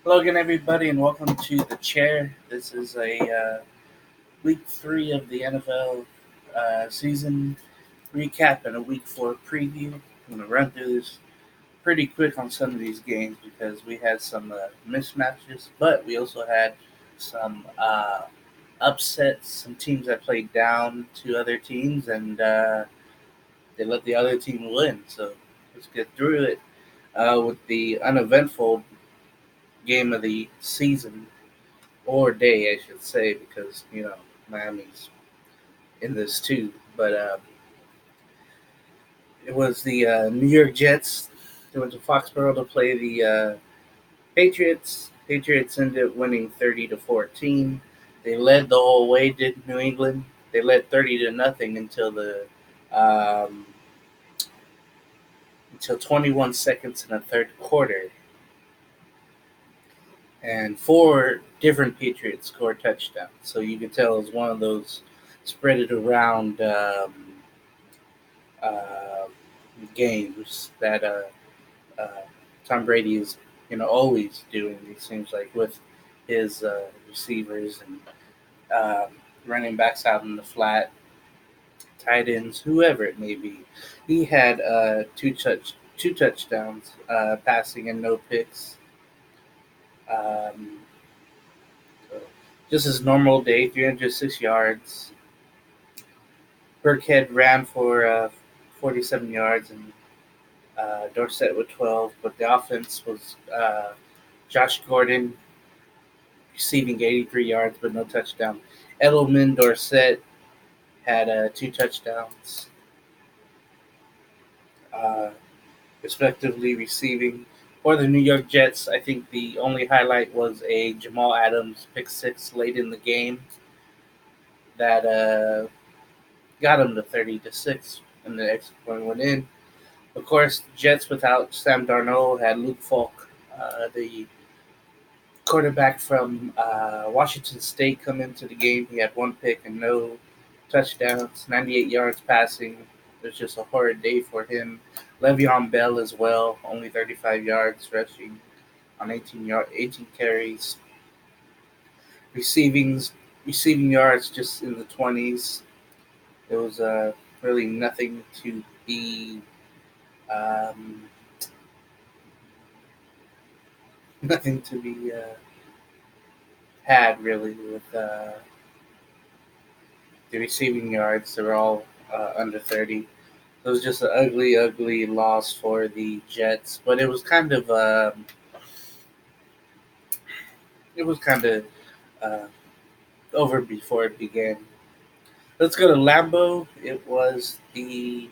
Hello again, everybody, and welcome to the chair. This is a week 3 of the NFL season recap and a week 4 preview. I'm going to run through this pretty quick on some of these games because we had some mismatches, but we also had some upsets, some teams that played down to other teams, and they let the other team win. So let's get through it with the uneventful game of the season or day, I should say, because Miami's in this too. But it was the New York Jets. They went to Foxborough to play the Patriots. Patriots ended up winning 30-14. They led the whole way. Did New England? They led 30-0 um, until 21 seconds in the third quarter, and four different Patriots scored touchdowns. So you could tell it was one of those spread it around uh, games that uh, Tom Brady is always doing. It seems like with his receivers and running backs out in the flat, tight ends, whoever it may be. He had two touchdowns, passing and no picks. Um, so just his normal day, 306 yards. Burkhead ran for 47 yards and Dorsett with 12, but the offense was Josh Gordon receiving 83 yards but no touchdown. Edelman, Dorsett had two touchdowns, uh, respectively, receiving. For the New York Jets, I think the only highlight was a Jamal Adams pick six late in the game that got him to 30-6, and the extra point went in. Of course, Jets without Sam Darnold had Luke Falk, the quarterback from Washington State, come into the game. He had one pick and no touchdowns, 98 yards passing. It was just a horrid day for him. Le'Veon Bell as well, only 35 yards rushing on 18 carries. Receivings, receiving yards just in the 20s. It was really nothing to be um, nothing to be had really with the receiving yards. They were all under 30. It was just an ugly, ugly loss for the Jets, but it was kind of uh, over before it began. Let's go to Lambeau. It was the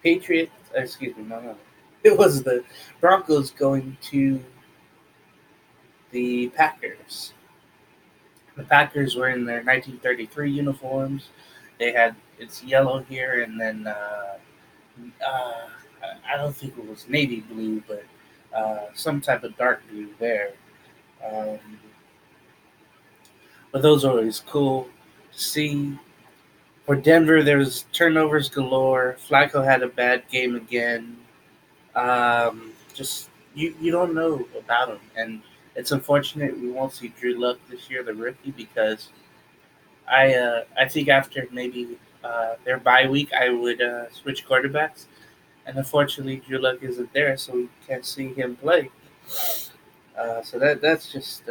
Patriots. Excuse me, no. It was the Broncos going to the Packers. The Packers were in their 1933 uniforms. They had it's yellow here, and then uh, I don't think it was navy blue, but some type of dark blue there. Um, but those are always cool to see. For Denver, there was turnovers galore. Flacco had a bad game again. Just you don't know about him, and it's unfortunate we won't see Drew Luck this year, the rookie, because I think after maybe their bye week, I would switch quarterbacks, and unfortunately Drew Luck isn't there, so we can't see him play. So that's just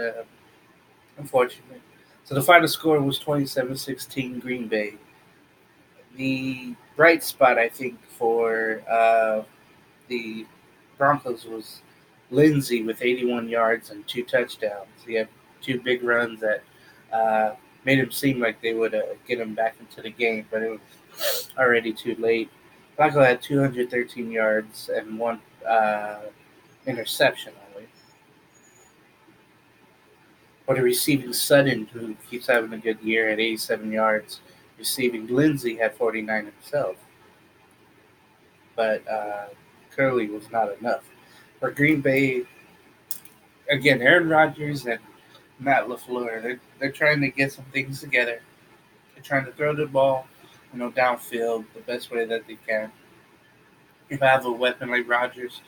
unfortunate. So the final score was 27-16 Green Bay. The bright spot, I think, for the Broncos was Lindsey with 81 yards and two touchdowns. He had two big runs that made him seem like they would get him back into the game, but it was already too late. Flacco had 213 yards and one interception only. For the receiving, Sutton, who keeps having a good year, at 87 yards. Receiving, Lindsey had 49 himself, but Curley was not enough. For Green Bay, again, Aaron Rodgers and Matt LaFleur, they're trying to get some things together. They're trying to throw the ball, downfield the best way that they can. You have a weapon like Rodgers,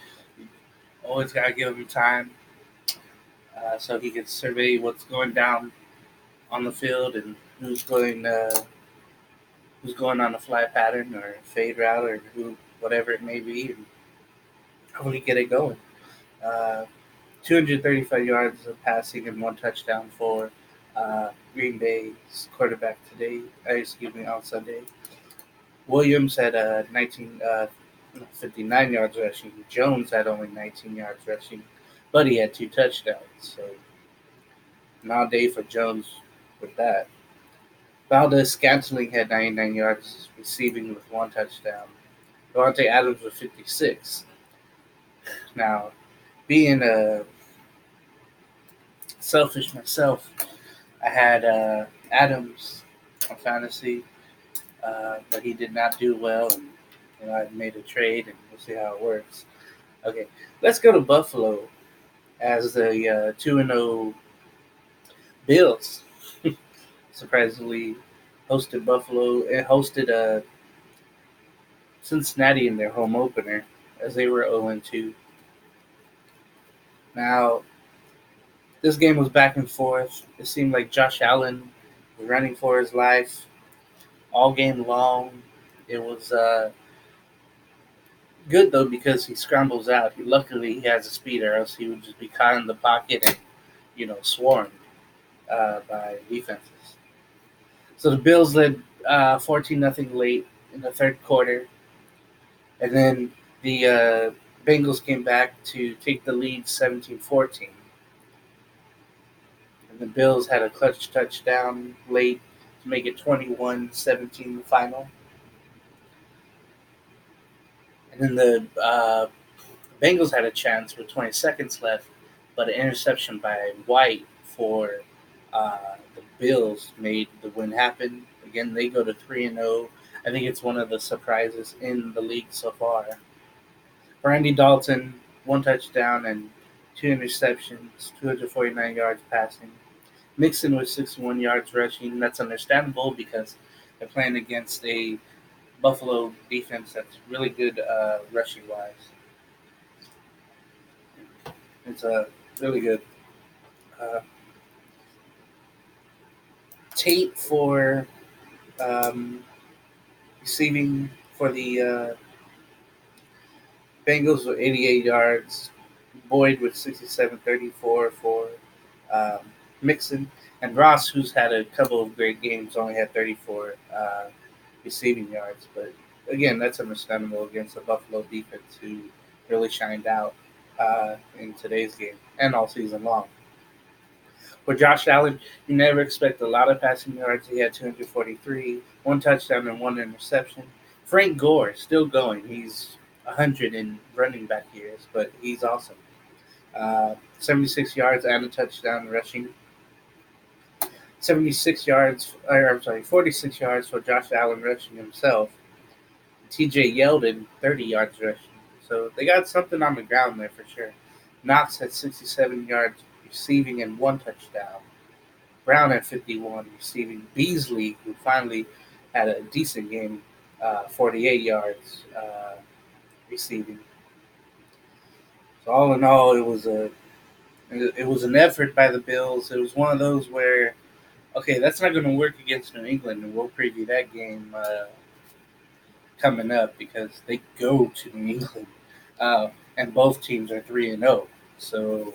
Always gotta give him time so he can survey what's going down on the field and who's going on a fly pattern or fade route or whatever it may be, and hopefully get it going. Uh, 235 yards of passing and one touchdown for Green Bay's quarterback today. Excuse me, on Sunday. Williams had 59 yards rushing. Jones had only 19 yards rushing, but he had two touchdowns. So not a day for Jones with that. Valdez Scantling had 99 yards receiving with one touchdown. Devontae Adams with 56. Now, being selfish myself, I had Adams on fantasy, but he did not do well. And I made a trade, and we'll see how it works. Okay, let's go to Buffalo as the 2-0 Bills. Surprisingly, hosted Buffalo and hosted Cincinnati in their home opener as they were 0-2. Now, this game was back and forth. It seemed like Josh Allen was running for his life all game long. It was good though because he scrambles out. Luckily, he has a speed, or else he would just be caught in the pocket and swarmed by defenses. So the Bills led 14-0 late in the third quarter, and then the Bengals came back to take the lead 17-14. And the Bills had a clutch touchdown late to make it 21-17 the final. And then the Bengals had a chance with 20 seconds left, but an interception by White for the Bills made the win happen. Again, they go to 3-0. I think it's one of the surprises in the league so far. For Andy Dalton, one touchdown and two interceptions, 249 yards passing. Mixon with 61 yards rushing. That's understandable because they're playing against a Buffalo defense that's really good rushing wise. It's really good. Uh, Tate for um, receiving for the Bengals with 88 yards. Boyd with 67-34 for um, Mixon. And Ross, who's had a couple of great games, only had 34 receiving yards. But again, that's understandable against the Buffalo defense who really shined out in today's game and all season long. For Josh Allen, you never expect a lot of passing yards. He had 243, one touchdown and one interception. Frank Gore still going. He's 100 in running back years, but he's awesome. 76 yards and a touchdown rushing. 46 yards for Josh Allen rushing himself. TJ Yeldon, 30 yards rushing. So they got something on the ground there for sure. Knox had 67 yards receiving and one touchdown. Brown had 51 receiving. Beasley, who finally had a decent game, 48 yards receiving. So all in all, it was an effort by the Bills. It was one of those where, okay, that's not going to work against New England, and we'll preview that game coming up because they go to New England, and both teams are 3-0. So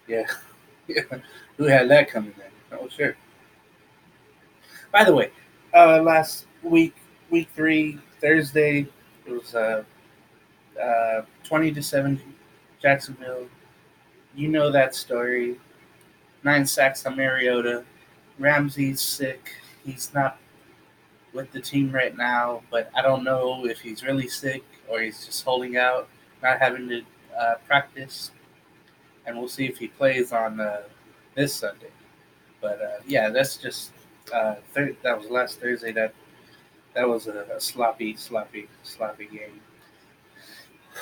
yeah, yeah, who had that coming in? Oh sure. By the way, last week, week 3, Thursday, it was 20-7 Jacksonville. You know that story. 9 sacks on Mariota. Ramsey's sick. He's not with the team right now, but I don't know if he's really sick or he's just holding out, not having to practice. And we'll see if he plays on this Sunday. But yeah, that's just that was last Thursday. That was a sloppy, sloppy, sloppy game.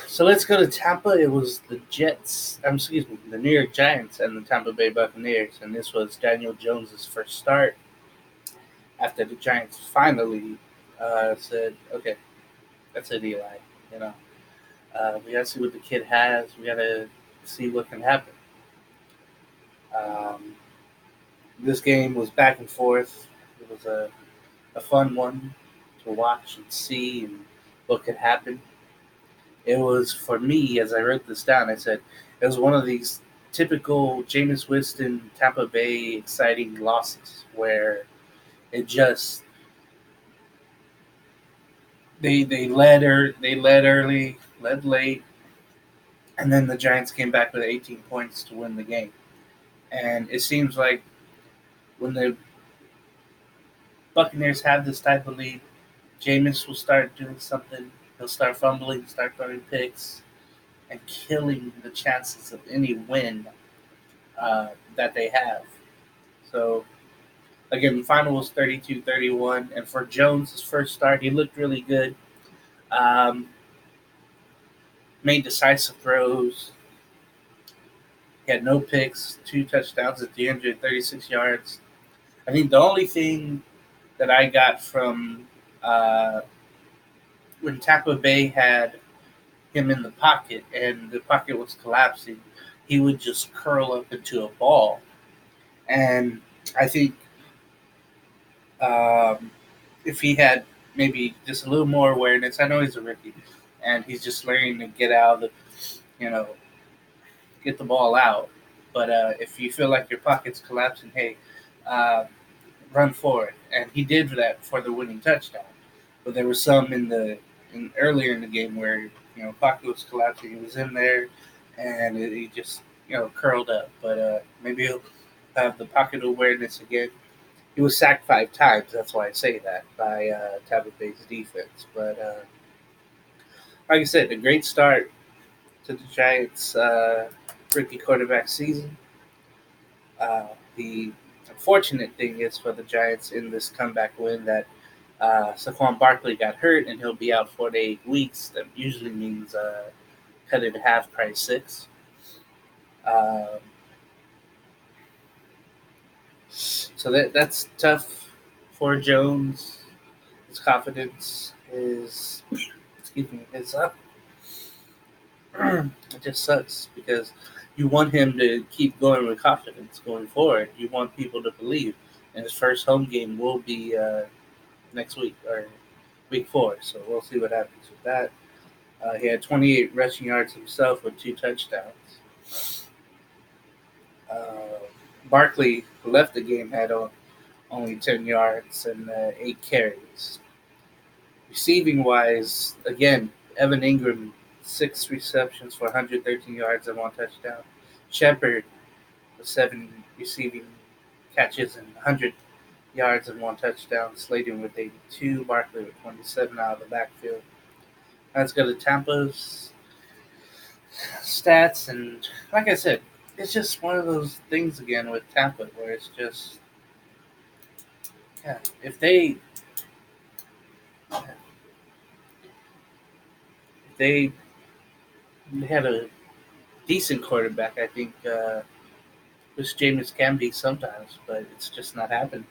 So let's go to Tampa. It was the Jets. Excuse me, the New York Giants and the Tampa Bay Buccaneers, and this was Daniel Jones's first start after the Giants finally said, "Okay, that's it, Eli." You know, We got to see what the kid has. We got to see what can happen. Um, this game was back and forth. It was a fun one to watch and see and what could happen. It was for me, as I wrote this down, I said it was one of these typical Jameis Winston Tampa Bay exciting losses where it just they led early, led late, and then the Giants came back with 18 points to win the game. And it seems like when the Buccaneers have this type of lead, Jameis will start doing something. He'll start fumbling, start throwing picks, and killing the chances of any win that they have. So, again, the final was 32-31. And for Jones' first start, he looked really good. Um, Made decisive throws. He had no picks, 2 touchdowns at 336 yards. I think the only thing that I got from uh, when Tampa Bay had him in the pocket and the pocket was collapsing, he would just curl up into a ball. And I think um, if he had maybe just a little more awareness, I know he's a rookie and he's just learning to get out of the, you know, get the ball out. But if you feel like your pocket's collapsing, hey, uh, run for it. And he did that for the winning touchdown. But there was some earlier in the game where pocket was collapsing. He was in there, and he just curled up. But maybe he'll have the pocket awareness again. He was sacked 5 times. That's why I say that by Tampa Bay's defense. But like I said, a great start to the Giants' rookie quarterback season. The unfortunate thing is for the Giants in this comeback win that Saquon Barkley got hurt and he'll be out 4 to 8 weeks. That usually means cut it in half, price 6. Um, so that's tough for Jones. His confidence is, excuse me, is up. It just sucks because you want him to keep going with confidence going forward. You want people to believe. And his first home game will be next week or week 4. So we'll see what happens with that. He had 28 rushing yards himself with 2 touchdowns. Uh, Barkley, who left the game, had only 10 yards and 8 carries. Receiving wise, again, Evan Ingram, 6 receptions for 113 yards and 1 touchdown. Shepard with 7 receiving catches and 100 yards and 1 touchdown. Sladen with 82. Barkley with 27 out of the backfield. Let's go to Tampa's stats. And like I said, it's just one of those things again with Tampa where it's just, yeah, if they had a decent quarterback, I think which Jameis can be sometimes, but it's just not happened.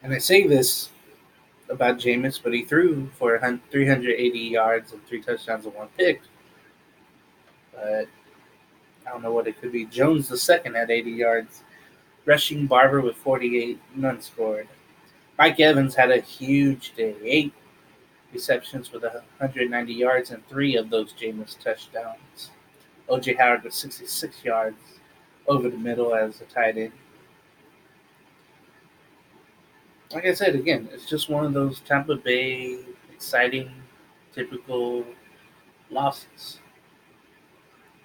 And I say this about Jameis, but he threw for 380 yards and 3 touchdowns and 1 pick. But I don't know what it could be. Jones the second had 80 yards. Rushing Barber with 48, none scored. Mike Evans had a huge day. 8 receptions with 190 yards and 3 of those Jameis touchdowns. O.J. Howard with 66 yards over the middle as a tight end. Like I said, again, it's just one of those Tampa Bay exciting, typical losses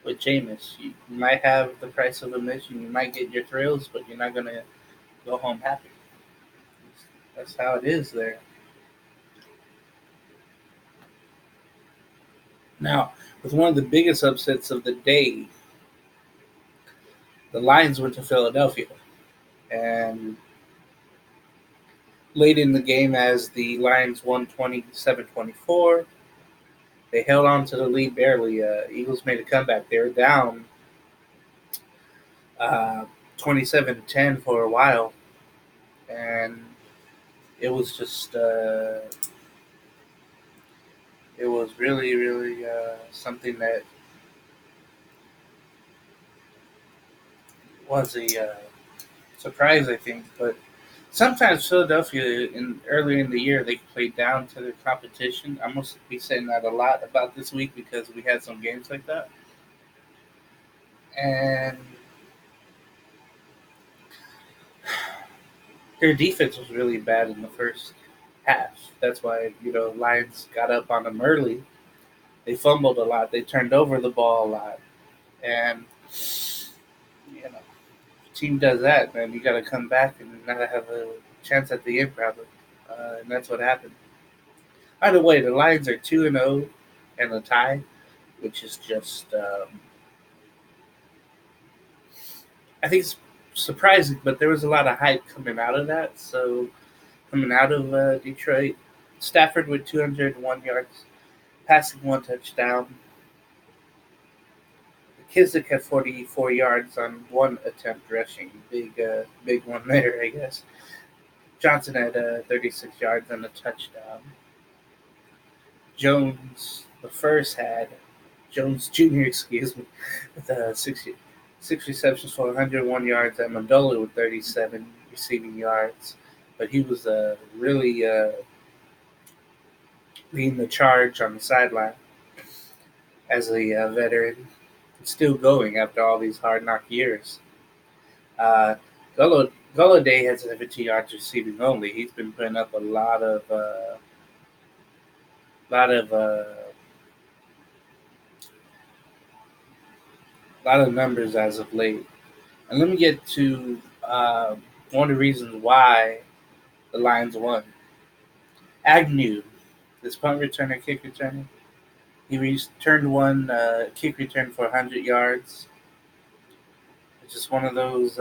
with Jameis. You might have the price of admission, you might get your thrills, but you're not going to go home happy. That's how it is there. Now, with one of the biggest upsets of the day, the Lions went to Philadelphia. And late in the game, as the Lions won 27-24, they held on to the lead barely. Eagles made a comeback. They were down uh, 27-10 for a while. And it was just It was really, really something that was a surprise, I think. But sometimes Philadelphia, in earlier in the year, they played down to their competition. I'm gonna be saying that a lot about this week because we had some games like that, and their defense was really bad in the first half. That's why Lions got up on them early. They fumbled a lot. They turned over the ball a lot, and team does that, man, you got to come back and not have a chance at the end, probably. And that's what happened. By the way, the Lions are 2-0 and a tie, which is just, I think it's surprising, but there was a lot of hype coming out of that. So, coming out of Detroit, Stafford with 201 yards, passing one touchdown. Kissick had 44 yards on one attempt rushing. Big one there, I guess. Johnson had 36 yards and a touchdown. Jones, the first had Jones Jr. Excuse me, with six receptions for 101 yards, and Mandola with 37 receiving yards. But he was really leading the charge on the sideline as a veteran, still going after all these hard knock years. Uh, Golladay has 17 yards receiving only. He's been putting up a lot of numbers as of late. And let me get to one of the reasons why the Lions won. Agnew, this punt returner, kick returner, he returned one kick return for 100 yards. It's just one of those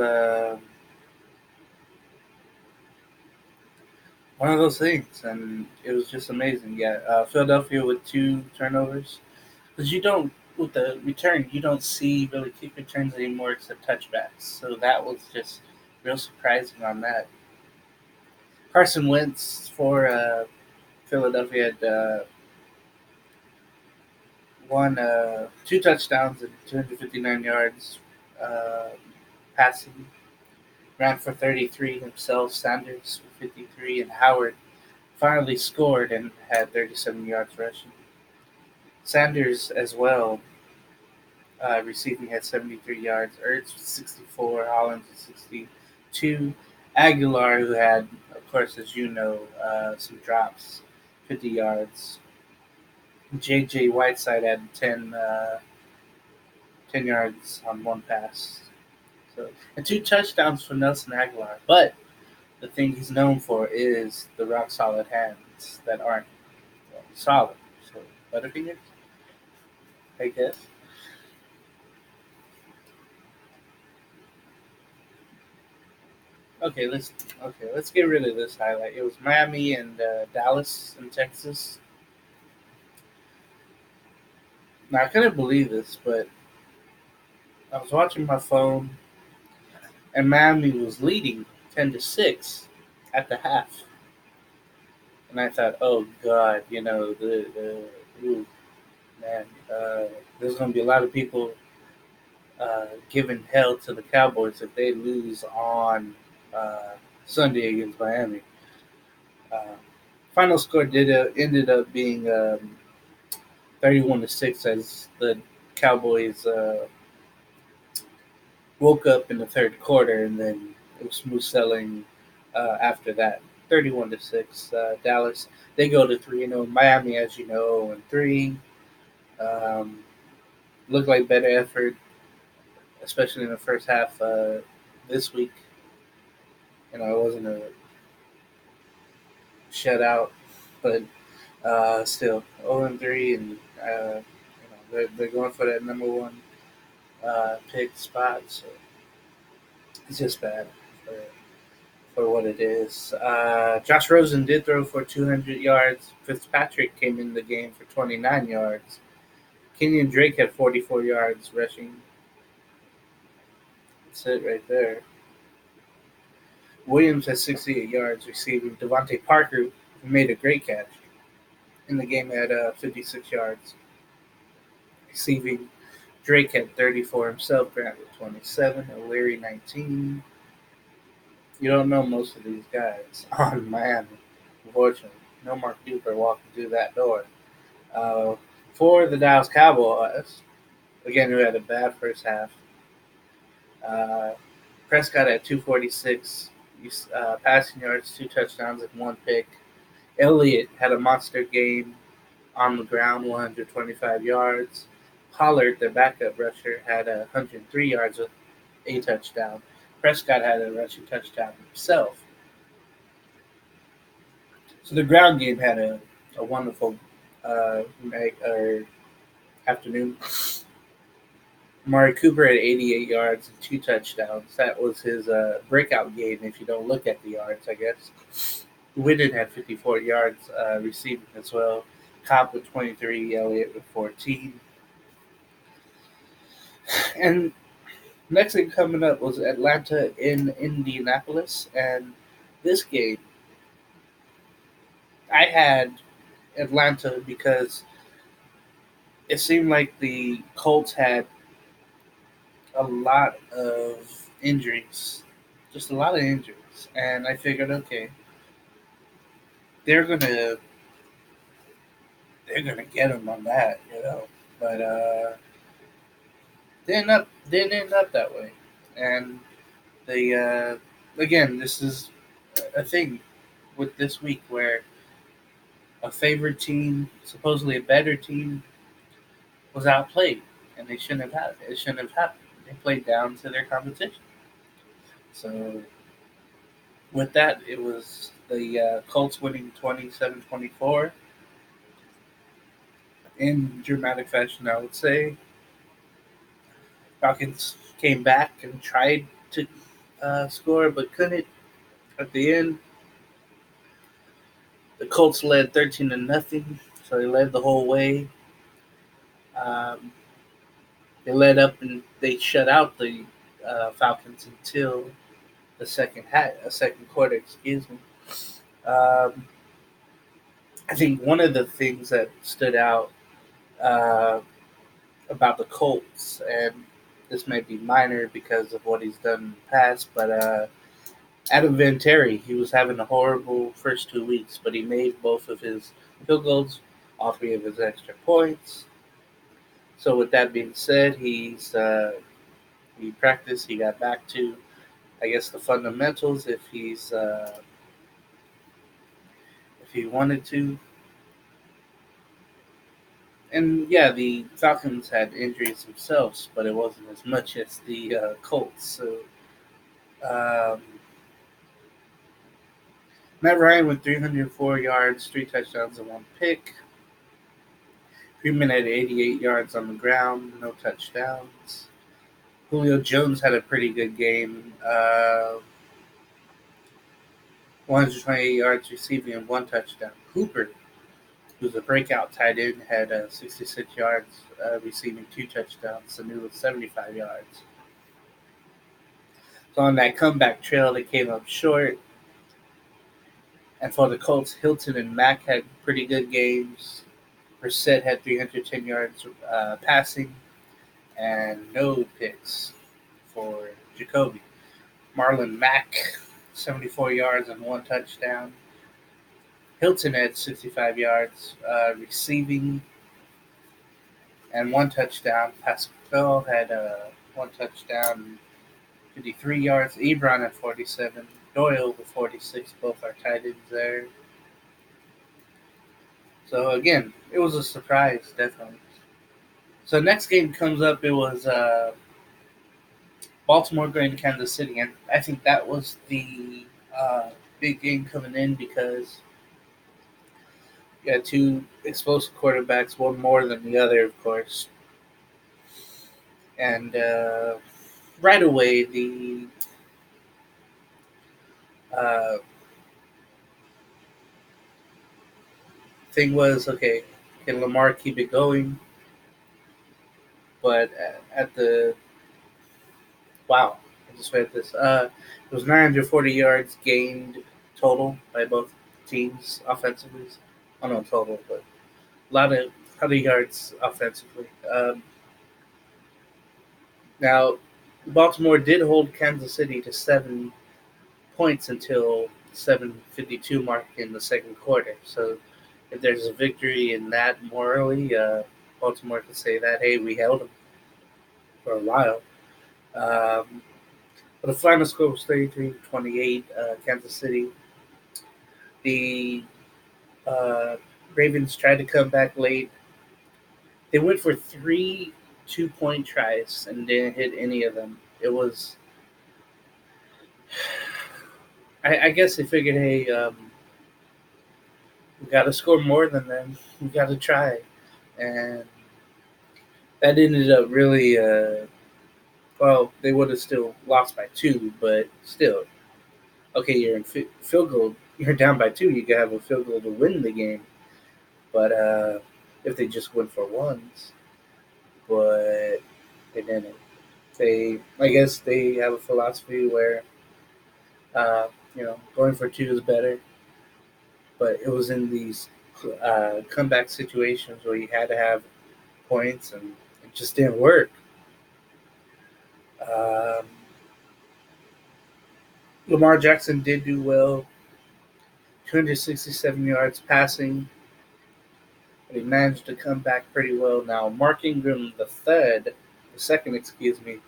things, and it was just amazing. Yeah, Philadelphia with two turnovers, because you don't with the return you don't see really kick returns anymore except touchbacks. So that was just real surprising on that. Carson Wentz for Philadelphia had two touchdowns and 259 yards uh, passing. Ran for 33 himself. Sanders for 53, and Howard finally scored and had 37 yards rushing. Sanders as well, receiving had 73 yards. Ertz with 64. Hollins with 62. Aguilar, who had, of course, as you know, some drops, 50 yards. J.J. Whiteside had 10 yards on one pass. So, and two touchdowns for Nelson Aguilar. But the thing he's known for is the rock solid hands that aren't solid. So, Butterfingers, I guess. Okay, let's get rid of this highlight. It was Miami and Dallas in Texas. Now I couldn't believe this, but I was watching my phone, and Miami was leading 10-6 at the half, and I thought, oh God, ooh, man, there's going to be a lot of people giving hell to the Cowboys if they lose on uh, Sunday against Miami. Uh, Final score did ended up being 31-6 as the Cowboys woke up in the third quarter, and then it was smooth selling after that. 31-6, Dallas. They go to 3-0. Miami, as you know, 0-3. Um, Looked like better effort, especially in the first half this week. It wasn't a shutout, but still 0-3, and they're going for that number one pick spot. So it's just bad for, for what it is. Josh Rosen did throw for 200 yards. Fitzpatrick came in the game for 29 yards. Kenyon Drake had 44 yards rushing. That's it right there. Williams had 68 yards receiving. Devontae Parker made a great catch. in the game had 56 yards. Receiving, Drake had 34 himself, Grant with 27, O'Leary 19. You don't know most of these guys on Miami, unfortunately. No Mark Duper walking through that door. Uh, for the Dallas Cowboys, again, who had a bad first half, uh, Prescott at 246 passing yards, 2 touchdowns, and 1 pick. Elliott had a monster game on the ground, 125 yards. Pollard, their backup rusher, had 103 yards with a touchdown. Prescott had a rushing touchdown himself. So the ground game had a wonderful afternoon. Amari Cooper had 88 yards and 2 touchdowns. That was his breakout game if you don't look at the yards, I guess. Whitten had 54 yards receiving as well. Cobb with 23, Elliott with 14. And next thing coming up was Atlanta in Indianapolis. And this game, I had Atlanta because it seemed like the Colts had a lot of injuries, just a lot of injuries. And I figured, okay, they're gonna they're gonna get them on that, you know. But didn't end up that way. And they again, this is a thing with this week where a favorite team, supposedly a better team, was outplayed, and they shouldn't have had it. It shouldn't have happened. They played down to their competition. So with that, it was the Colts winning 27-24 in dramatic fashion, I would say. Falcons came back and tried to score, but couldn't. At the end, the Colts led 13-0, so they led the whole way. Um, they led up and they shut out the Falcons until the second quarter. Excuse me. Um, I think one of the things that stood out uh, about the Colts, and this may be minor because of what he's done in the past, but Adam Vinatieri, he was having a horrible first 2 weeks, but he made both of his field goals, all three of his extra points. So with that being said, he practiced. He got back to, I guess, the fundamentals if he wanted to. And yeah, the Falcons had injuries themselves, but it wasn't as much as the Colts. So um, Matt Ryan with 304 yards, 3 touchdowns, and 1 pick. Freeman had 88 yards on the ground, no touchdowns. Julio Jones had a pretty good game, 128 yards receiving and 1 touchdown. Hooper, who's a breakout tight end, had 66 yards receiving 2 touchdowns. Sanu with 75 yards. So on that comeback trail, they came up short. And for the Colts, Hilton and Mack had pretty good games. Brissett had 310 yards passing and no picks for Jacoby. Marlon Mack, 74 yards and 1 touchdown. Hilton had 65 yards receiving and 1 touchdown. Pascal had 1 touchdown, 53 yards. Ebron at 47. Doyle with 46. Both are tight ends there. So again, it was a surprise, definitely. So next game comes up. It was Baltimore going to Kansas City, and I think that was the big game coming in because you had two explosive quarterbacks, one more than the other, of course. And right away, the uh, thing was, okay, can Lamar keep it going? But at the wow, I just read this. It was 940 yards gained total by both teams offensively. Oh no, total, but lot of yards offensively. Now, Baltimore did hold Kansas City to 7 points until 7:52 mark in the second quarter. So, if there's a victory in that morally, Baltimore could say that, hey, we held them for a while. Um, but the final score was 33-28, Kansas City. The uh, Ravens tried to come back late. They went for three 2-point tries and didn't hit any of them. It was, I guess they figured, hey, we got to score more than them. We got to try. And that ended up really, well, they would have still lost by two, but still, okay, you're in field goal. You're down by two. You can have a field goal to win the game. But if they just went for ones, but they didn't. I guess they have a philosophy where, going for two is better. But it was in these comeback situations where you had to have points, and it just didn't work. Um, Lamar Jackson did do well, 267 yards passing, but he managed to come back pretty well. Now, Mark Ingram, the second, excuse me,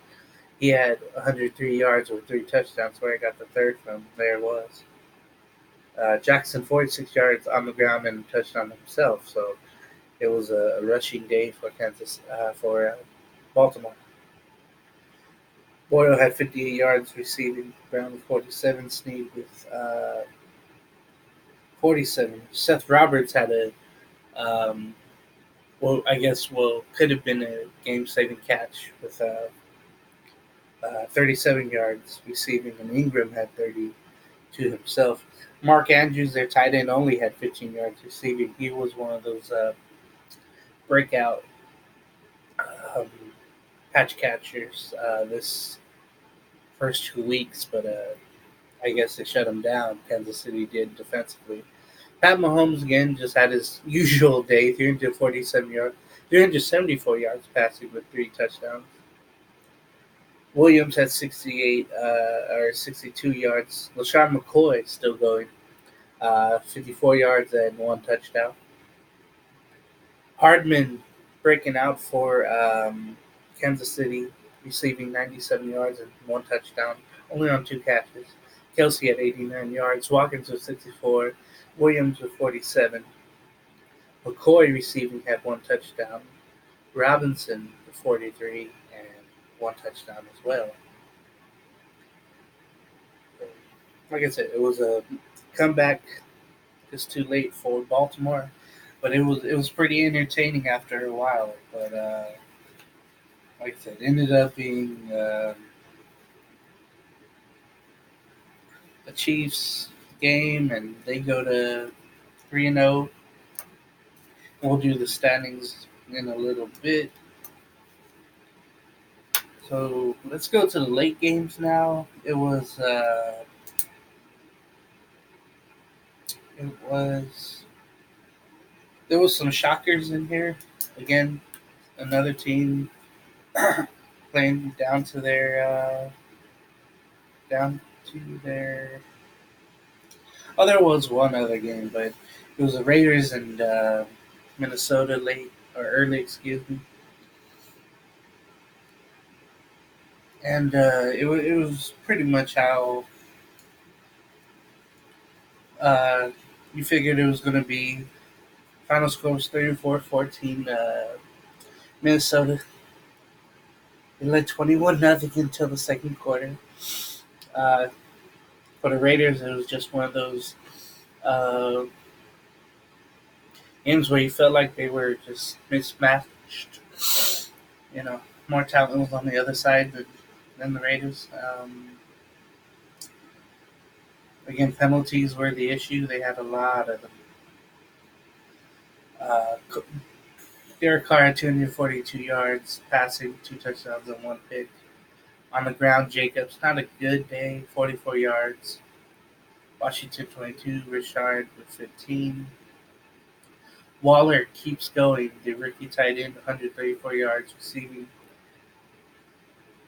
he had 103 yards with 3 touchdowns. Where I got the third from, there it was. Jackson, 46 yards on the ground and a touchdown himself. So it was a rushing day for Baltimore. Boyle had 58 yards receiving, Brown with 47, Snead with 47. Seth Roberts had could have been a game-saving catch with 37 yards receiving, and Ingram had 32 himself. Mark Andrews, their tight end, only had 15 yards receiving. He was one of those breakout um, patch catchers this first 2 weeks, but I guess they shut him down. Kansas City did defensively. Pat Mahomes again just had his usual day, 374 yards passing with 3 touchdowns. Williams had 62 yards. LaShawn McCoy still going, 54 yards and 1 touchdown. Hardman breaking out for Kansas City, receiving 97 yards and 1 touchdown, only on 2 catches. Kelsey had 89 yards, Watkins with 64, Williams with 47. McCoy receiving had 1 touchdown, Robinson with 43 and 1 touchdown as well. Like I said, it was a comeback just too late for Baltimore, but it was pretty entertaining after a while. But like I said, it ended up being a Chiefs game, and they go to 3-0. We'll do the standings in a little bit. So let's go to the late games now. There was some shockers in here. Again, another team playing down to their. Oh, there was one other game, but it was the Raiders and Minnesota late or early, excuse me. And it was pretty much how uh, you figured it was going to be. Final score was 34-14. Minnesota, they led 21-0 until the second quarter. Uh, for the Raiders, it was just one of those uh, games where you felt like they were just mismatched. More talent was on the other side than the Raiders. Again, penalties were the issue. They had a lot of them. Uh, Derek Carr had 242 yards, passing, 2 touchdowns, and 1 pick. On the ground, Jacobs, not a good day, 44 yards. Washington 22, Richard with 15. Waller keeps going. The rookie tight end, 134 yards receiving.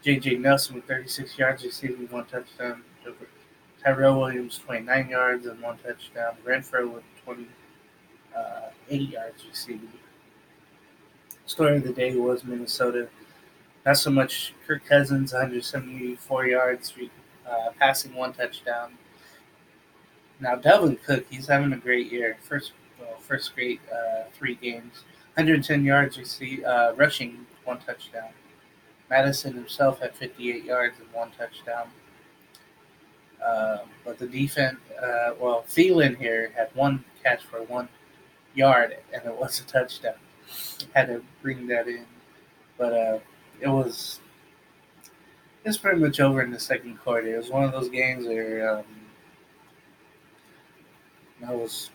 J.J. Nelson with 36 yards receiving, one touchdown. Tyrell Williams, 29 yards and one touchdown. Renfro with 28 yards receiving. Story of the day was Minnesota. Not so much Kirk Cousins, 174 yards, passing, one touchdown. Now Dalvin Cook, he's having a great year. First great 3 games. 110 yards rushing, one touchdown. Madison himself had 58 yards and one touchdown. But the defense, Thielen here had one catch for 1 yard, and it was a touchdown. Had to bring that in, but it was it's pretty much over in the second quarter. It was one of those games where I was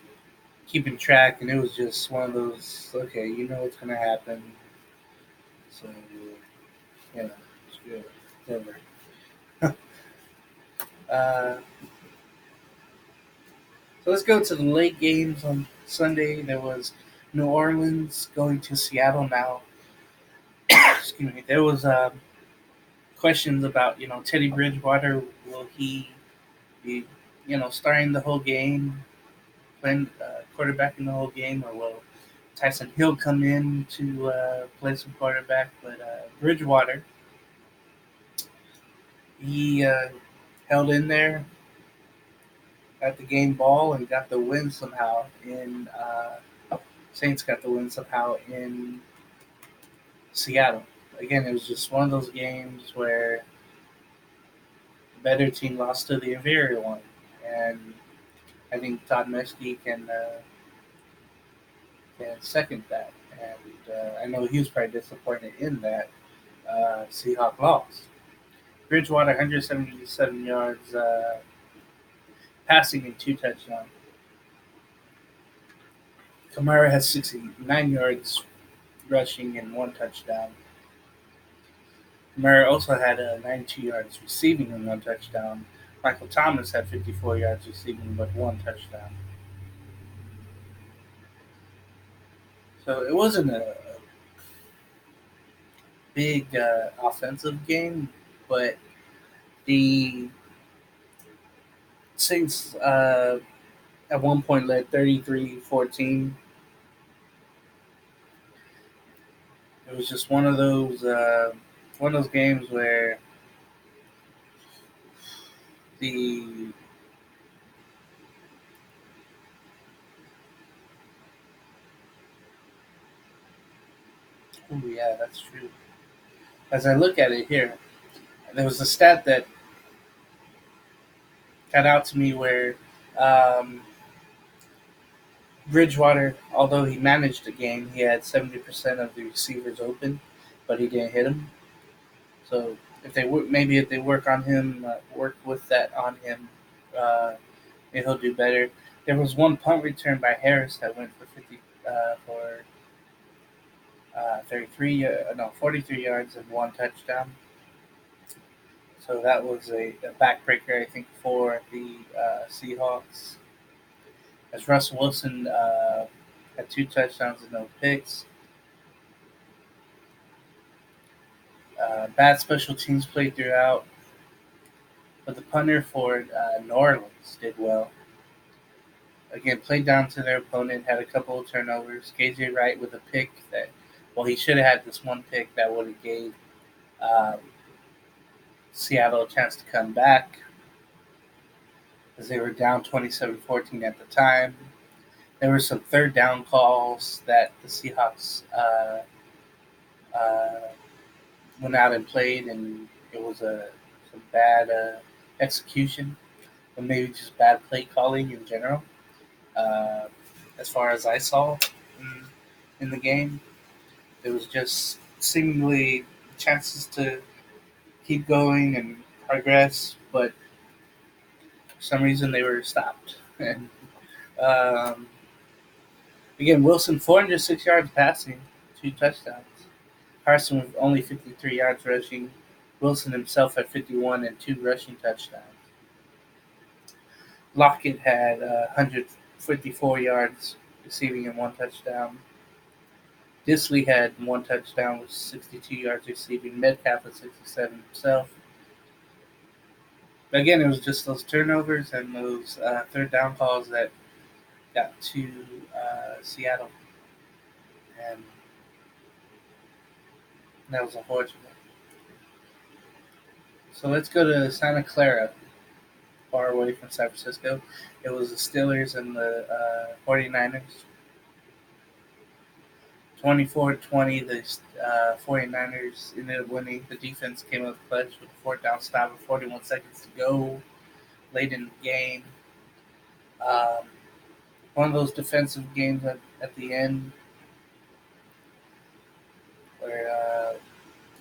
keeping track, and it was just one of those. Okay, you know what's gonna happen, so it's good. It's over. uh, so let's go to the late games on Sunday. There was New Orleans going to Seattle now. Excuse me. There was questions about Teddy Bridgewater. Will he be starting the whole game, playing quarterback in the whole game, or will Tyson Hill come in to play some quarterback? But Bridgewater, he held in there got the game ball and got the win somehow. In Saints got the win somehow in Seattle. Again, it was just one of those games where the better team lost to the inferior one, and I think Todd Mesky can second that. And I know he was probably disappointed in that Seahawks loss. Bridgewater, 177 yards passing and 2 touchdowns. Kamara has 69 yards rushing and 1 touchdown. Kamara also had 92 yards receiving and 1 touchdown. Michael Thomas had 54 yards receiving but 1 touchdown. So it wasn't a big offensive game, but the Saints at one point led 33-14. It was just one of those games where the oh yeah, that's true. As I look at it here, there was a stat that got out to me where um, Bridgewater, although he managed the game, he had 70% of the receivers open, but he didn't hit them. So if they work on him, work with that on him, maybe he'll do better. There was one punt return by Harris that went for 43 yards and 1 touchdown. So that was a backbreaker, I think, for the Seahawks. As Russell Wilson had 2 touchdowns and no picks. Bad special teams played throughout, but the punter for New Orleans did well. Again, played down to their opponent, had a couple of turnovers. KJ Wright with a pick he should have had this one pick that would have gave um, Seattle a chance to come back as they were down 27-14 at the time. There were some third down calls that the Seahawks uh, went out and played, and it was some bad execution, or maybe just bad play calling in general. Uh, as far as I saw in the game, there was just seemingly chances to keep going and progress, but for some reason they were stopped. And um, again, Wilson 406 yards passing, 2 touchdowns. Carson with only 53 yards rushing. Wilson himself had 51 and 2 rushing touchdowns. Lockett had 154 yards receiving and one touchdown. Disley had one touchdown with 62 yards receiving. Metcalf with 67 himself. But again, it was just those turnovers and those third down calls that got to Seattle, and that was unfortunate. So let's go to Santa Clara, far away from San Francisco. It was the Steelers and the 49ers. 24-20, the 49ers ended up winning. The defense came up clutch with a fourth down stop with 41 seconds to go late in the game. Um, One of those defensive games at the end where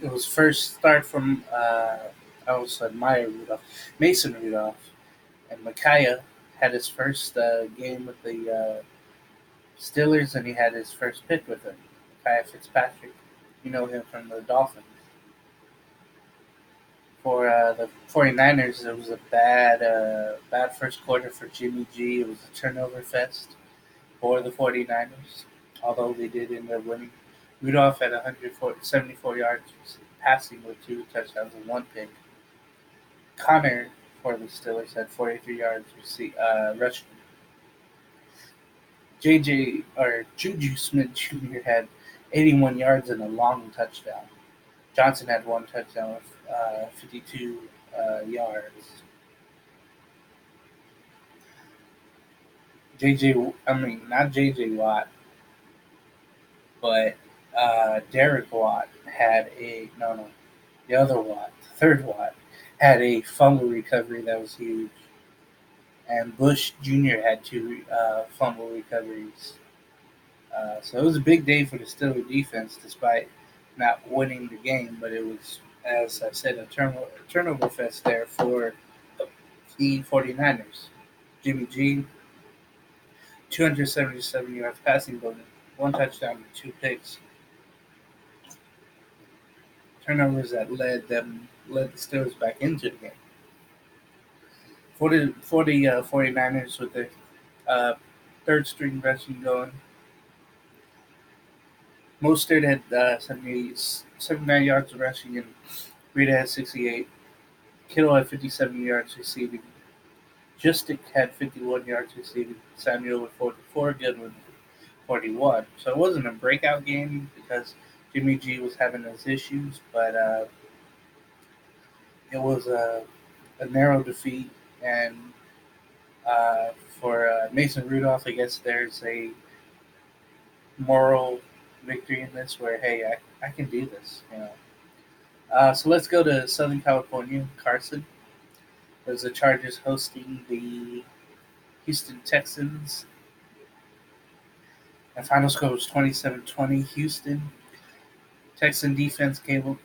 it was first start from I almost said Mason Rudolph, and Micaiah had his first game with the Steelers, and he had his first pick with him. Micaiah Fitzpatrick, you know him from the Dolphins. For the 49ers, it was a bad first quarter for Jimmy G. It was a turnover fest for the 49ers, although they did end up winning. Rudolph had 174 yards passing with two touchdowns and one pick. Connor for the Steelers had 43 yards rushing. Juju Smith Jr. had 81 yards and a long touchdown. Johnson had one touchdown with 52 yards. Not JJ Watt, but Derek Watt had the other Watt, the third Watt, had a fumble recovery that was huge. And Bush Jr. had two fumble recoveries. So it was a big day for the Steelers defense, despite not winning the game. But it was, as I said, a turnover fest there for the 49ers. Jimmy G, 277 yards passing, but one touchdown and two picks. Turnovers that led the Steelers back into the game. For the 49ers with the third string rushing going, Mostert had 79 yards rushing, and Rita had 68. Kittle had 57 yards receiving. Justic had 51 yards receiving. Samuel with 44. Goodwin 41. So it wasn't a breakout game because Jimmy G was having those issues, but it was a narrow defeat. And for Mason Rudolph, I guess there's a moral victory in this where, hey, I can do this, you know. So let's go to Southern California, Carson. There's the Chargers hosting the Houston Texans. The final score was 27-20. Houston Texan defense came up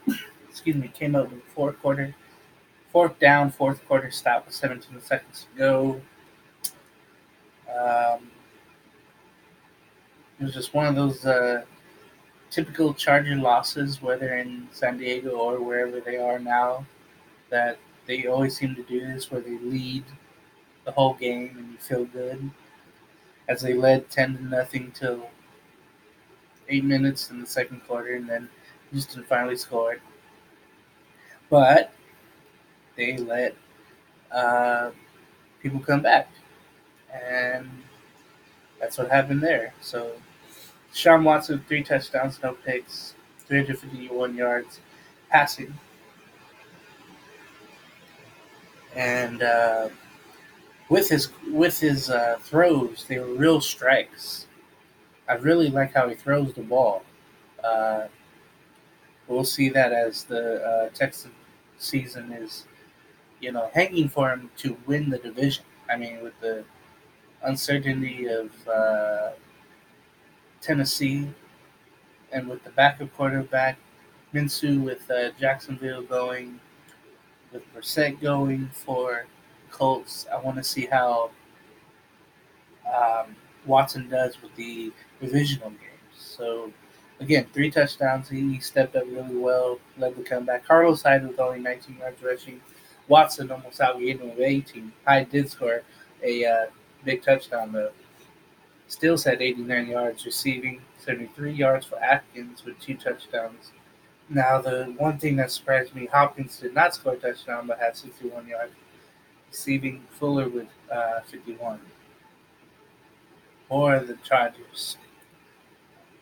in the fourth down, fourth quarter stop with 17 seconds to go. It was just one of those typical Charger losses, whether in San Diego or wherever they are now, that they always seem to do this, where they lead the whole game and you feel good. As they led 10-0 till 8 minutes in the second quarter, and then Houston finally scored. But they let people come back, and that's what happened there. So Deshaun Watson, 3 touchdowns, no picks, 351 yards passing. And with his throws, they were real strikes. I really like how he throws the ball. Uh, we'll see that as the Texas season is, hanging for him to win the division. I mean, with the uncertainty of Tennessee and with the backup quarterback, Minshew with Jacksonville going, with Brissett going for Colts. I want to see how Watson does with the divisional games. So, again, 3 touchdowns. He stepped up really well, led the comeback. Carlos Hyde with only 19 yards rushing. Watson almost outgained him with 18. Hyde did score a big touchdown, though. Stills had 89 yards receiving, 73 yards for Atkins with 2 touchdowns. Now, the one thing that surprised me, Hopkins did not score a touchdown but had 61 yards receiving, Fuller with 51. Or the Chargers,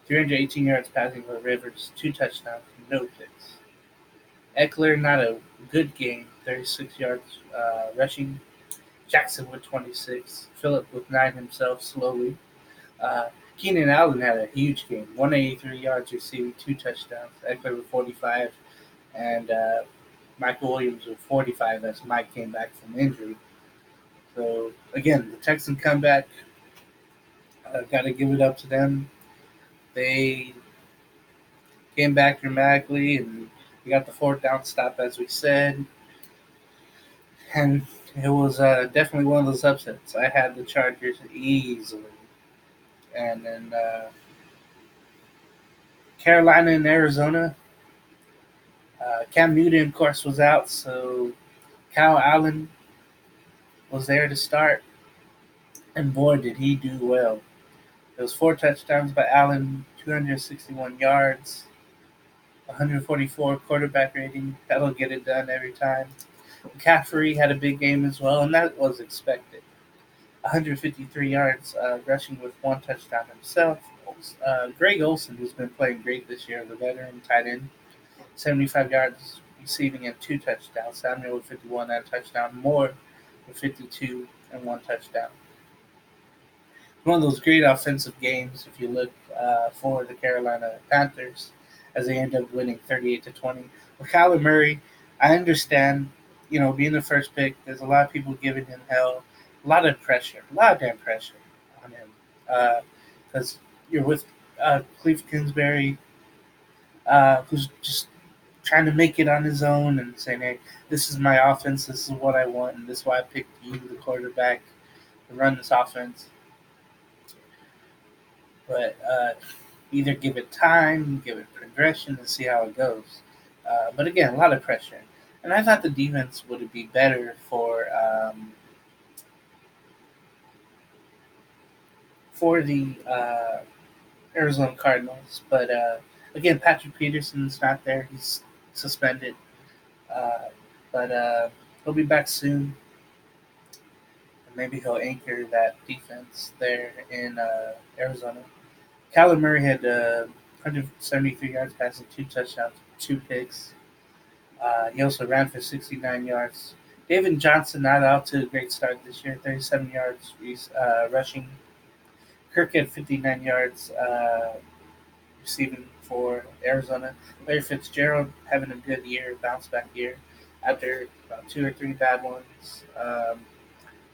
318 yards passing for Rivers, 2 touchdowns, no picks. Eckler, not a good game, 36 yards rushing. Jackson with 26. Phillip with 9 himself, slowly. Uh, Keenan Allen had a huge game, 183 yards receiving, 2 touchdowns. Eckler with 45, and Michael Williams with 45 as Mike came back from injury. So, again, the Texan comeback, got to give it up to them. They came back dramatically, and we got the fourth down stop, as we said. And it was definitely one of those upsets. I had the Chargers easily. And then Carolina and Arizona. Cam Newton, of course, was out, so Kyle Allen was there to start. And boy, did he do well. There was 4 touchdowns by Allen, 261 yards, 144 quarterback rating. That'll get it done every time. McCaffrey had a big game as well, and that was expected. 153 yards rushing with 1 touchdown himself. Greg Olsen, who's been playing great this year, the veteran tight end, 75 yards receiving and 2 touchdowns. Samuel with 51 and a touchdown. Moore with 52 and 1 touchdown. One of those great offensive games if you look for the Carolina Panthers as they end up winning 38-20. With Kyler Murray, I understand, being the first pick, there's a lot of people giving him hell, a lot of pressure, a lot of damn pressure on him. Because you're with Cliff Kingsbury, who's just trying to make it on his own and saying, hey, this is my offense, this is what I want, and this is why I picked you, the quarterback, to run this offense. But either give it time, give it progression, and see how it goes. But again, a lot of pressure. And I thought the defense would be better for the Arizona Cardinals. But again, Patrick Peterson's not there; he's suspended. Uh, but he'll be back soon. And maybe he'll anchor that defense there in Arizona. Kyler Murray had 173 yards passing, 2 touchdowns, 2 picks. He also ran for 69 yards. David Johnson not out to a great start this year, 37 yards rushing. Kirk had 59 yards receiving for Arizona. Larry Fitzgerald having a good year, bounce back year after about 2 or 3 bad ones.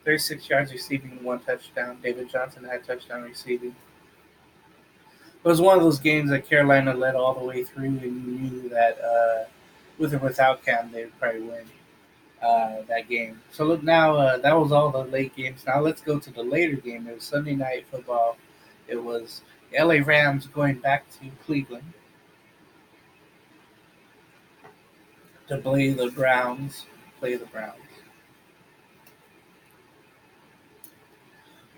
36 yards receiving, 1 touchdown. David Johnson had a touchdown receiving. It was one of those games that Carolina led all the way through, and you knew that with or without Cam, they would probably win that game. So look now, that was all the late games. Now let's go to the later game. It was Sunday Night Football. It was the LA Rams going back to Cleveland to play the Browns.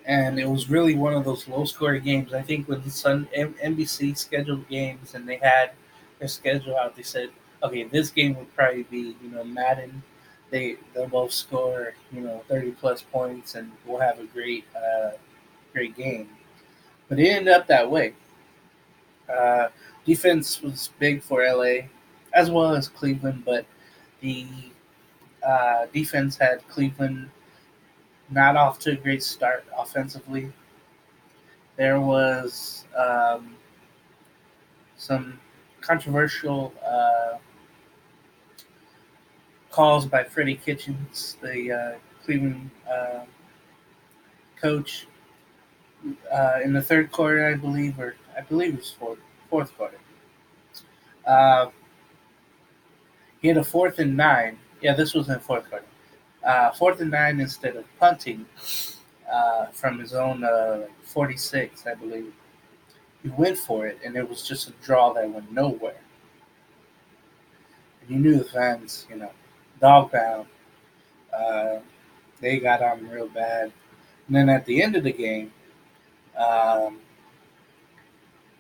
And it was really one of those low-scoring games. I think when NBC scheduled games and they had their schedule out, they said, okay, this game would probably be, Madden. They'll both score, 30 plus points, and we'll have a great game. But it ended up that way. Uh, Defense was big for LA, as well as Cleveland, but the defense had Cleveland not off to a great start offensively. There was some controversial calls by Freddie Kitchens, the Cleveland coach, in the third quarter, I believe it was fourth quarter. Uh, he had a 4th and 9. Yeah, this was in the fourth quarter. 4th and 9 instead of punting from his own 46, I believe. He went for it, and it was just a draw that went nowhere. And you knew the fans, dog pound. Uh, they got on real bad. And then at the end of the game, Um,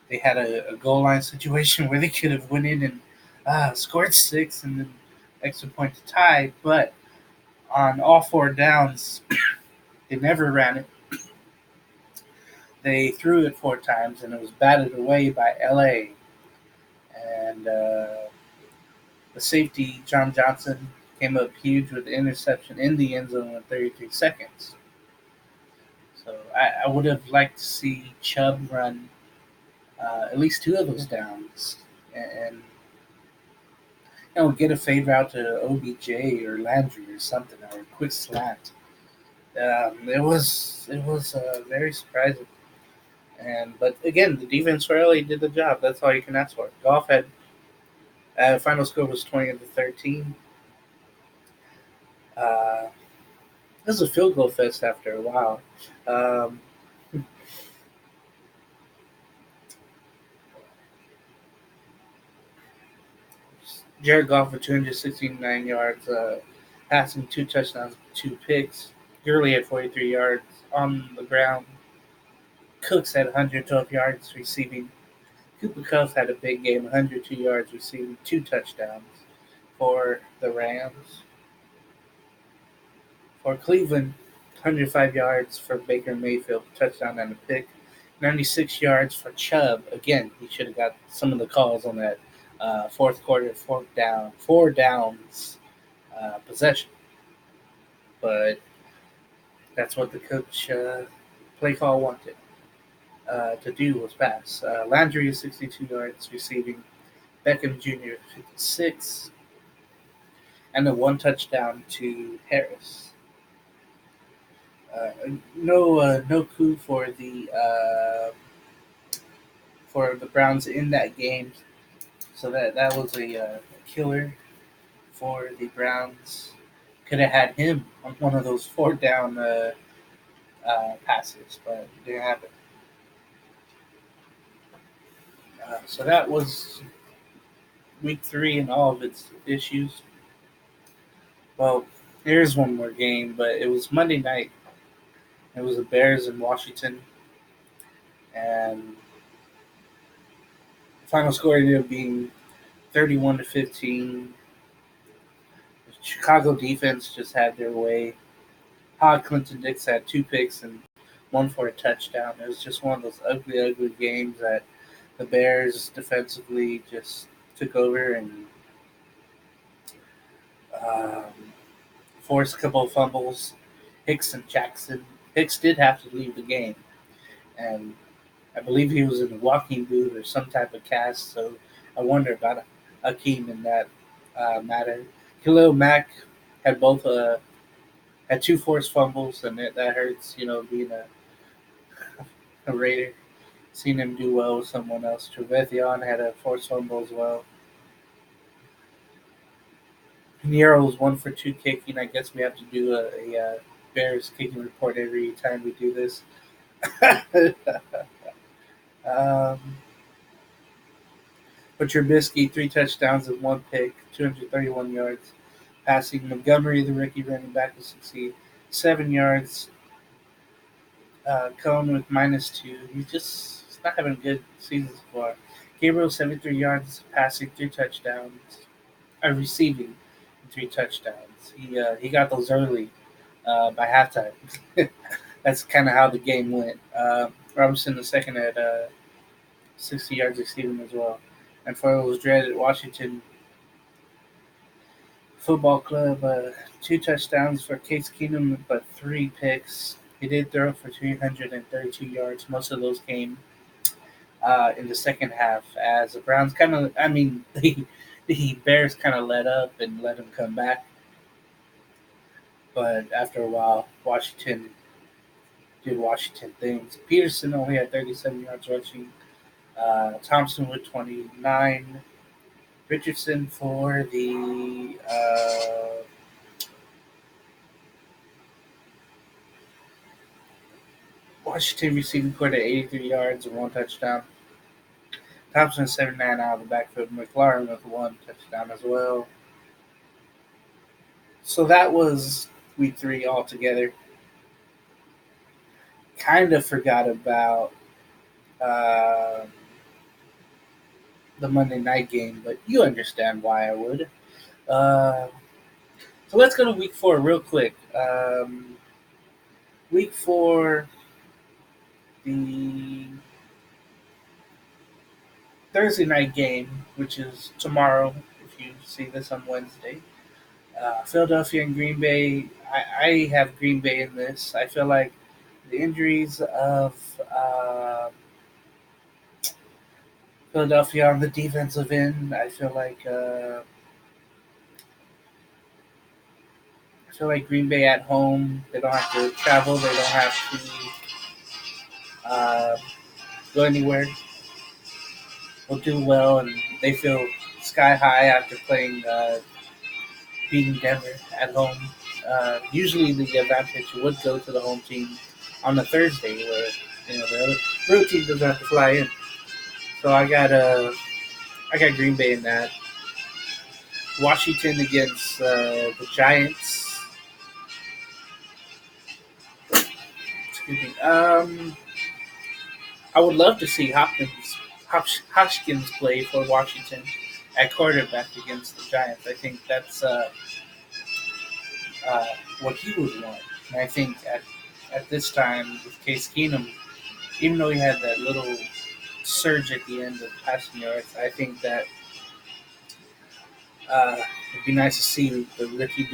they had a goal line situation where they could have went in and scored six and then extra point to tie, but on all four downs, they never ran it. They threw it four times and it was batted away by LA. And the safety, John Johnson, came up huge with the interception in the end zone in 33 seconds. So I would have liked to see Chubb run at least two of those downs and get a fade route to OBJ or Landry or something, or a quick slant. It was very surprising. And but again, the defense really did the job. That's all you can ask for. Goff had final score was 20-13. Uh, this was a field goal fest after a while. Um, Jared Goff with 269 yards, passing two touchdowns, two picks. Gurley had 43 yards on the ground. Cooks had 112 yards receiving. Cooper Kupp had a big game, 102 yards receiving, two touchdowns for the Rams. For Cleveland, 105 yards for Baker Mayfield, touchdown and a pick. 96 yards for Chubb. Again, he should have got some of the calls on that fourth quarter, four downs possession. But that's what the coach play call wanted to do was pass. Landry is 62 yards receiving. Beckham Jr. 56, and a one touchdown to Harris. Uh, no coup for the Browns in that game. So that was a killer for the Browns. Could have had him on one of those four down passes, but didn't happen. So that was week three and all of its issues. Well, here's one more game, but it was Monday night. It was the Bears in Washington, and the final score ended up being 31-15. The Chicago defense just had their way. Clinton Dix had two picks and one for a touchdown. It was just one of those ugly, ugly games that the Bears defensively just took over and um, forced a couple of fumbles. Hicks and Jackson. Hicks did have to leave the game, and I believe he was in a walking boot or some type of cast. So I wonder about Akeem in that matter. Khalil Mack had both had two forced fumbles, and that hurts. Being a Raider, seen him do well with someone else. Trevethion had a forced fumble as well. Nero was one for two kicking. I guess we have to do a Bears kicking report every time we do this. um, but Trubisky, three touchdowns and one pick, 231 yards. Passing Montgomery, the rookie running back, was 67 yards. Cohen with -2. He's not having a good season so far. Gabriel, 73 yards, passing, three touchdowns. Receiving, three touchdowns. He got those early by halftime. That's kind of how the game went. Robinson the second had 60 yards receiving as well. And for those dreaded Washington Football Club, two touchdowns for Case Keenum, but three picks. He did throw for 332 yards. Most of those came in the second half as the Browns the Bears kind of let up and let him come back. But after a while, Washington did Washington things. Peterson only had 37 yards rushing. Thompson with 29. Richardson for the Washington receiving court at 83 yards and one touchdown. Thompson 79 out of the backfield. McLaurin with one touchdown as well. So that was week three altogether. kind of forgot about uh, the Monday night game, but you understand why I would. Uh, so let's go to week 4 real quick. Week 4, the Thursday night game, which is tomorrow, if you see this on Wednesday. Philadelphia and Green Bay. I have Green Bay in this. I feel like the injuries of Philadelphia on the defensive end. I feel like Green Bay at home. They don't have to travel. They don't have to go anywhere. Will do well, and they feel sky high after playing beating Denver at home. Usually, the advantage would go to the home team on a Thursday, where the other road team doesn't have to fly in. So I got Green Bay in that. Washington against the Giants. Excuse me. I would love to see Hopkins play for Washington at quarterback against the Giants. I think that's uh, what he would want. And I think at this time with Case Keenum, even though he had that little surge at the end of passing yards, I think that it'd be nice to see the rookie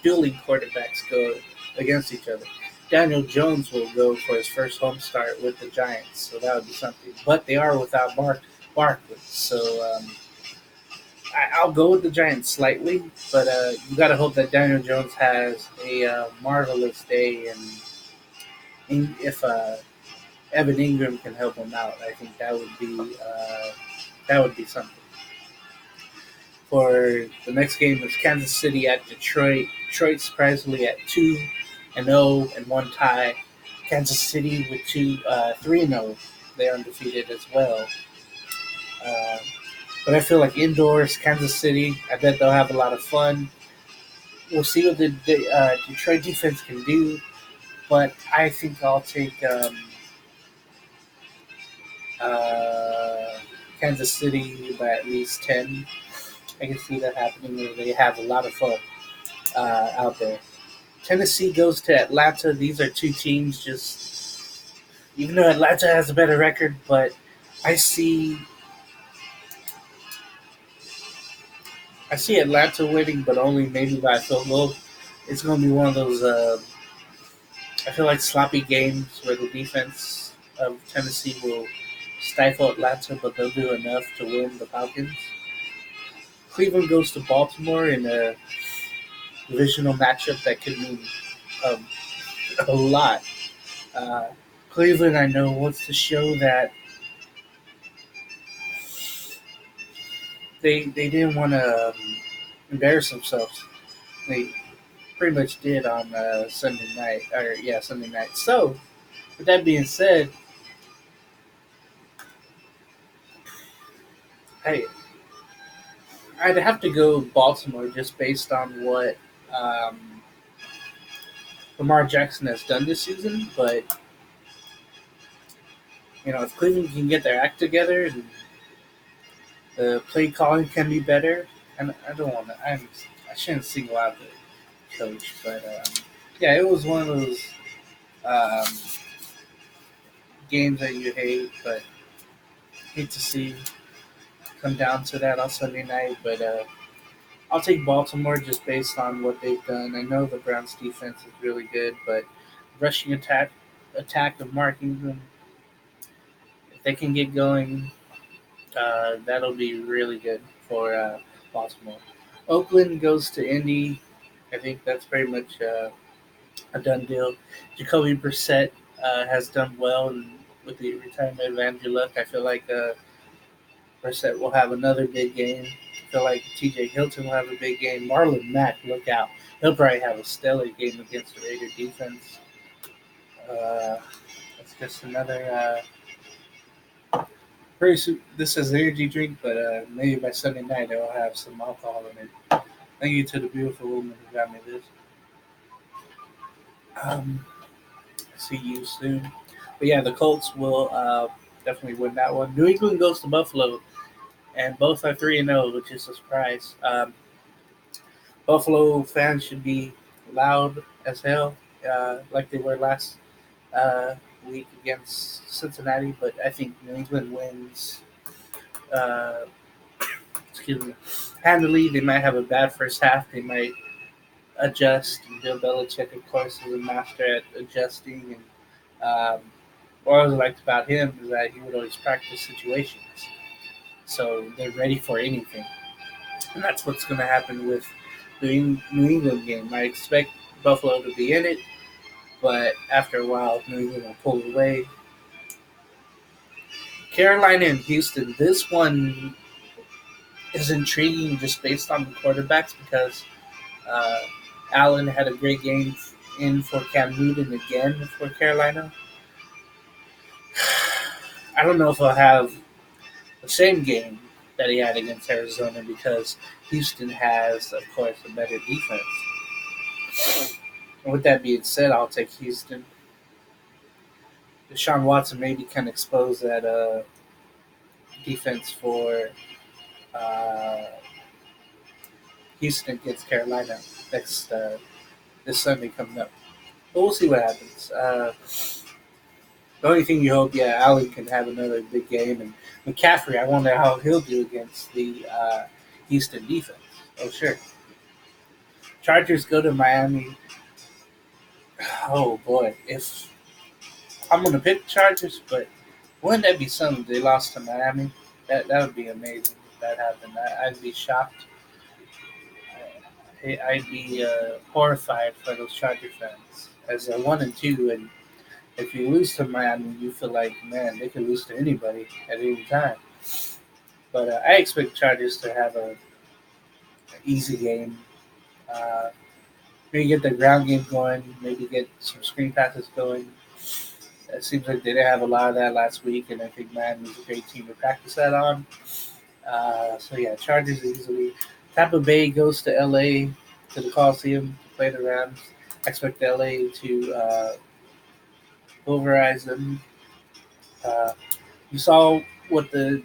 dueling quarterbacks go against each other. Daniel Jones will go for his first home start with the Giants, so that would be something. But they are without Barkley, so I'll go with the Giants slightly. But you got to hope that Daniel Jones has a marvelous day, and if Evan Ingram can help him out, I think that would be something. For the next game is Kansas City at Detroit. Detroit surprisingly at 2-0 and one tie. Kansas City with 3-0. They're undefeated as well. Uh, but I feel like indoors, Kansas City, I bet they'll have a lot of fun. We'll see what the Detroit defense can do, but I think I'll take uh, Kansas City by at least 10. I can see that happening where they have a lot of fun out there. Tennessee goes to Atlanta. These are two teams just, even though Atlanta has a better record, but I see I see Atlanta winning, but only maybe by a field goal. It's going to be one of those. I feel like sloppy games where the defense of Tennessee will stifle Atlanta, but they'll do enough to win the Falcons. Cleveland goes to Baltimore in a divisional matchup that could mean um, a lot. Uh, Cleveland, I know, wants to show that they didn't want to embarrass themselves. They pretty much did on Sunday night, or yeah, Sunday night. So, with that being said, hey, I'd have to go Baltimore just based on what um, Lamar Jackson has done this season. But if Cleveland can get their act together and the play calling can be better, and I don't want to, I shouldn't single out the coach, but yeah, it was one of those um, games that you hate, but hate to see come down to that on Sunday night. But I'll take Baltimore just based on what they've done. I know the Browns' defense is really good, but rushing attack of Mark Ingram, if they can get going, that'll be really good for Baltimore. Oakland goes to Indy. I think that's pretty much a done deal. Jacoby Brissett has done well, and with the retirement of Andrew Luck, I feel like Brissett will have another big game. I feel like T.J. Hilton will have a big game. Marlon Mack, look out! He'll probably have a stellar game against the Raider defense. Uh, that's just another. Pretty soon, this is an energy drink, but maybe by Sunday night I'll have some alcohol in it. Thank you to the beautiful woman who got me this. Um, see you soon. But yeah, the Colts will definitely win that one. New England goes to Buffalo, and both are 3-0, which is a surprise. Buffalo fans should be loud as hell, like they were last uh, week against Cincinnati. But I think New England wins. Uh, excuse me, handily. They might have a bad first half. They might adjust. And Bill Belichick, of course, is a master at adjusting. And what I always liked about him is that he would always practice situations, so they're ready for anything. And that's what's going to happen with the New England game. I expect Buffalo to be in it, but after a while, New England will pull away. Carolina and Houston. This one is intriguing just based on the quarterbacks because uh, Allen had a great game in for Cam Newton again for Carolina. I don't know if I'll have the same game that he had against Arizona because Houston has, of course, a better defense. And with that being said, I'll take Houston. Deshaun Watson maybe can expose that defense for uh, Houston against Carolina next this Sunday coming up. But we'll see what happens. The only thing you hope, yeah, Allen can have another big game, and McCaffrey. I wonder how he'll do against the Houston defense. Oh, sure. Chargers go to Miami. Oh boy, if I'm gonna pick Chargers, but wouldn't that be something? They lost to Miami. That would be amazing if that happened. I'd be shocked. I'd be horrified for those Charger fans as a 1-2, and if you lose to Miami, you feel like man they could lose to anybody at any time. But I expect Chargers to have an easy game. Uh, maybe get the ground game going. Maybe get some screen passes going. It seems like they didn't have a lot of that last week, and I think Miami's a great team to practice that on. So yeah, Chargers easily. Tampa Bay goes to LA to the Coliseum to play the Rams. I expect LA to pulverize them. Uh, you saw what the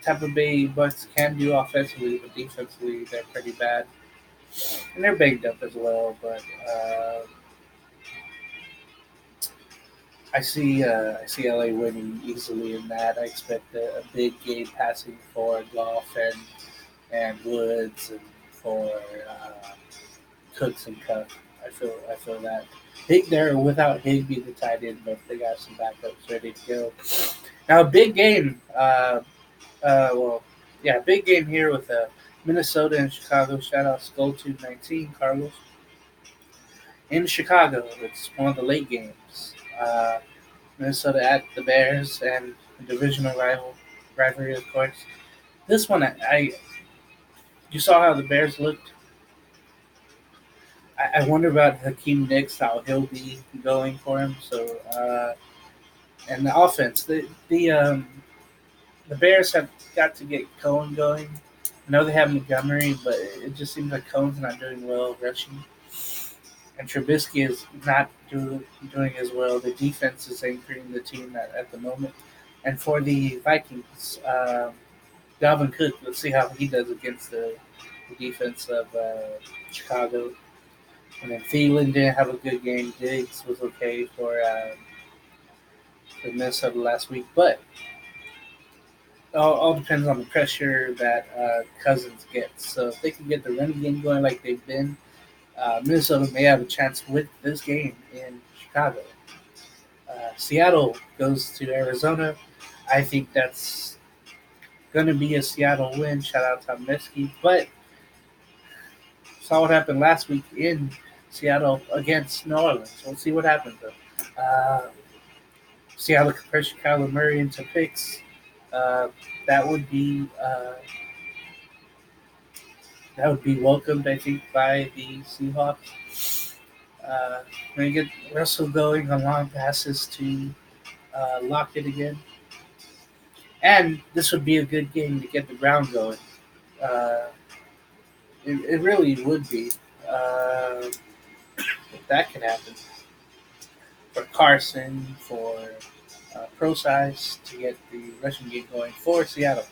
Tampa Bay Bucks can do offensively, but defensively they're pretty bad, and they're banged up as well. But I see LA winning easily in that. I expect a big game passing for Goff and Woods and for Cooks and Cup. I feel that. They're without Higby the tight end, but they got some backups ready to go. Now a big game. Well, yeah, big game here with Minnesota and Chicago. Shout out Skull 219 Carlos in Chicago. It's one of the late games. Minnesota at the Bears and a divisional rivalry, of course. This one, you saw how the Bears looked. I wonder about Hakeem Nicks, how he'll be going for him. So, and the offense, the Bears have got to get Cohen going. I know they have Montgomery, but it just seems like Cohen's not doing well rushing, and Trubisky is not doing as well. The defense is anchoring the team at the moment. And for the Vikings, Dalvin Cook, let's see how he does against the defense of Chicago. And then Thielen didn't have a good game. Diggs was okay for Minnesota last week, but all depends on the pressure that Cousins gets. So if they can get the running game going like they've been, Minnesota may have a chance with this game in Chicago. Seattle goes to Arizona. I think that's going to be a Seattle win. Shout out to Messi. But saw what happened last week in Seattle against New Orleans. We'll see what happens. Though. See how the pressure Kyler Murray into picks. Uh, that would be that would be welcomed, I think, by the Seahawks. When you get Russell going on long passes to Lockett again, and this would be a good game to get the ground going. Uh, it really would be if that can happen. for Carson, for Procise to get the rushing game going for Seattle.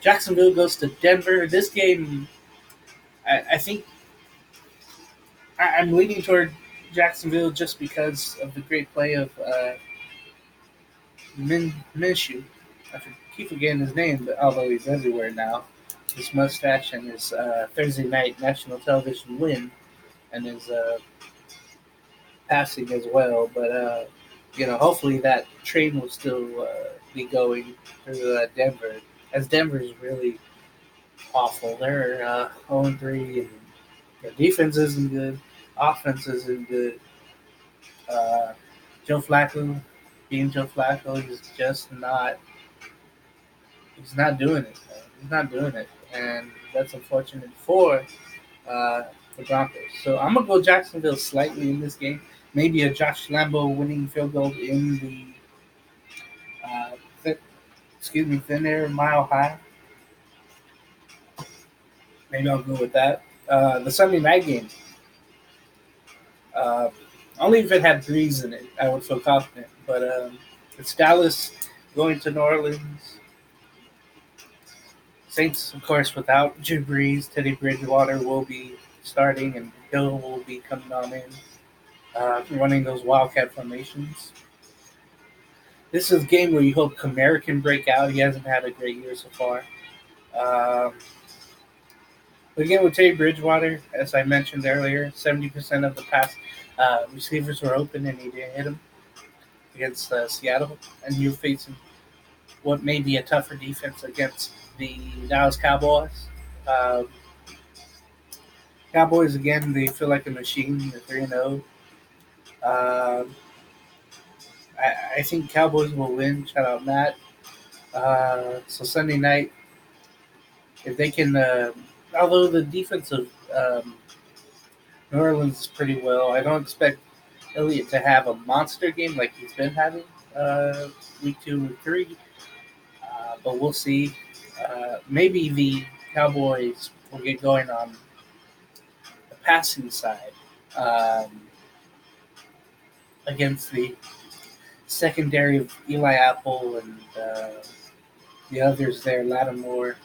Jacksonville goes to Denver. This game, I think I'm leaning toward Jacksonville just because of the great play of Minshew. Keep forgetting his name, but although he's everywhere now, his mustache and his Thursday night national television win and his passing as well. But hopefully that train will still be going through Denver, as Denver is really awful. They're 0-3, and their defense isn't good, offense isn't good. Uh, Joe Flacco, being Joe Flacco, he's not doing it. He's not doing it, and that's unfortunate for uh, the Broncos. So I'm gonna go Jacksonville slightly in this game. Maybe a Josh Lambo winning field goal in the uh, th- thin air, mile high. Maybe I'll go with that. The Sunday night game. Uh, Only if it had Breeze in it, I would feel confident. But it's Dallas going to New Orleans. Saints, of course, without Drew Brees, Teddy Bridgewater will be starting, and Hill will be coming on in, running those Wildcat formations. This is a game where you hope Kamara can break out. He hasn't had a great year so far. Um, but again, with Teddy Bridgewater, as I mentioned earlier, 70% of the pass receivers were open, and he didn't hit them against Seattle. And you're facing what may be a tougher defense against the Dallas Cowboys. Uh, Cowboys, again, they feel like a machine. They're 3-0. I think Cowboys will win. Shout out Matt. So Sunday night, if they can, although the defense of New Orleans is pretty well, I don't expect Elliott to have a monster game like he's been having week 2, week 3. But we'll see. Maybe the Cowboys will get going on the passing side um, against the secondary of Eli Apple and the others there, Lattimore,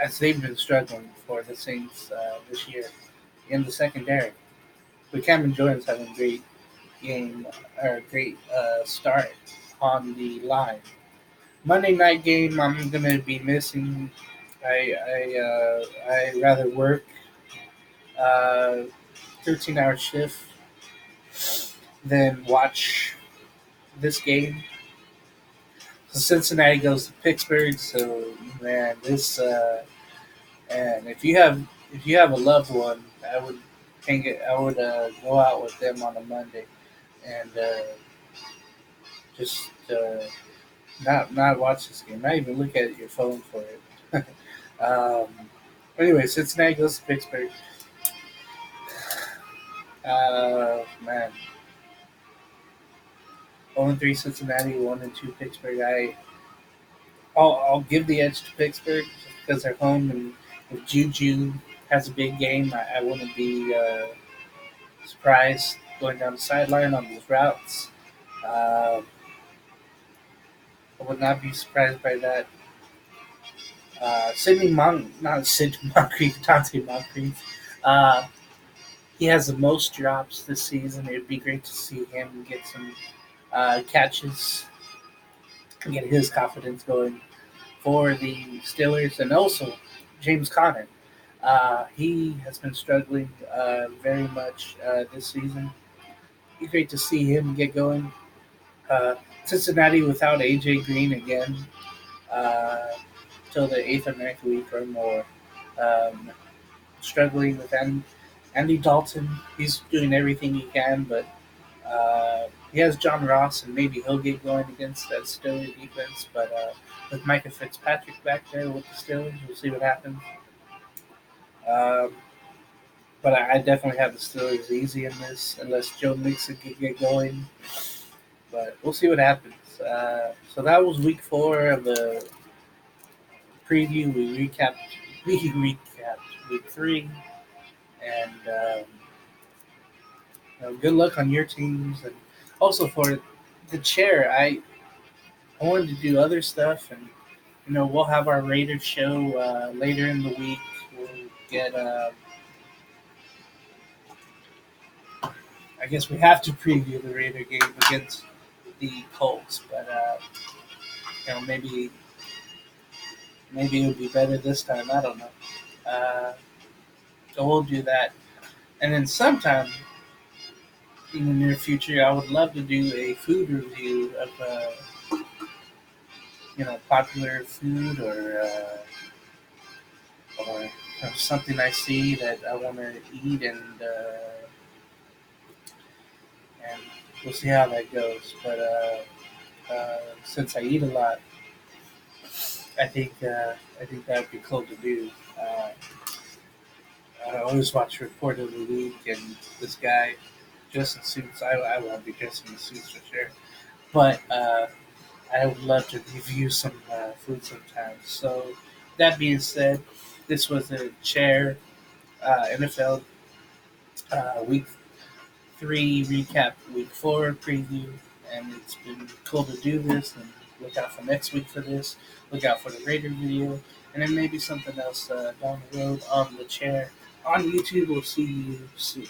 as they've been struggling for the Saints this year in the secondary. But Cameron Jordan's having a great game or a great start on the line. Monday night game, I'm gonna be missing. I rather work 13-hour shift than watch this game. So Cincinnati goes to Pittsburgh. So man, this and if you have a loved one, I would go out with them on a Monday and just not watch this game. Not even look at your phone for it. um, anyway, Cincinnati goes to Pittsburgh. Man, 0-3 Cincinnati, 1-2 Pittsburgh. I'll give the edge to Pittsburgh just because they're home, and if Juju has a big game, I wouldn't be surprised going down the sideline on these routes. Uh, I would not be surprised by that. Not Sidney Moncrief, Dante Moncrief. Uh, he has the most drops this season. It'd be great to see him get some catches and get his confidence going for the Steelers, and also James Conner. He has been struggling very much this season. It'd be great to see him get going. Uh, Cincinnati without AJ Green again uh, till the 8th or 9th week or more. Um, Struggling with Andy Dalton. He's doing everything he can, but he has John Ross, and maybe he'll get going against that Steelers defense. But with Micah Fitzpatrick back there with the Steelers, we'll see what happens. Um, but I definitely have the Steelers easy in this, unless Joe Mixon can get going. But we'll see what happens. So that was week 4 of the preview. We recapped week 3, and good luck on your teams, and also for the chair. I wanted to do other stuff, and we'll have our Raiders show later in the week. We'll get. I guess we have to preview the Raider game against the Colts, but maybe it'll be better this time. I don't know. Uh, so we'll do that, and then sometime in the near future, I would love to do a food review of popular food or something I see that I want to eat, and we'll see how that goes. But since I eat a lot, I think that would be cool to do. I always watch Report of the Week, and this guy dressed in suits. I won't be dressing in suits for sure, but I would love to review some food sometimes. So that being said, this was a chair NFL week 3 recap, week 4 preview, and it's been cool to do this. And look out for next week for this. Look out for the Raider video, and then maybe something else down the road on the chair on YouTube. We'll see you soon.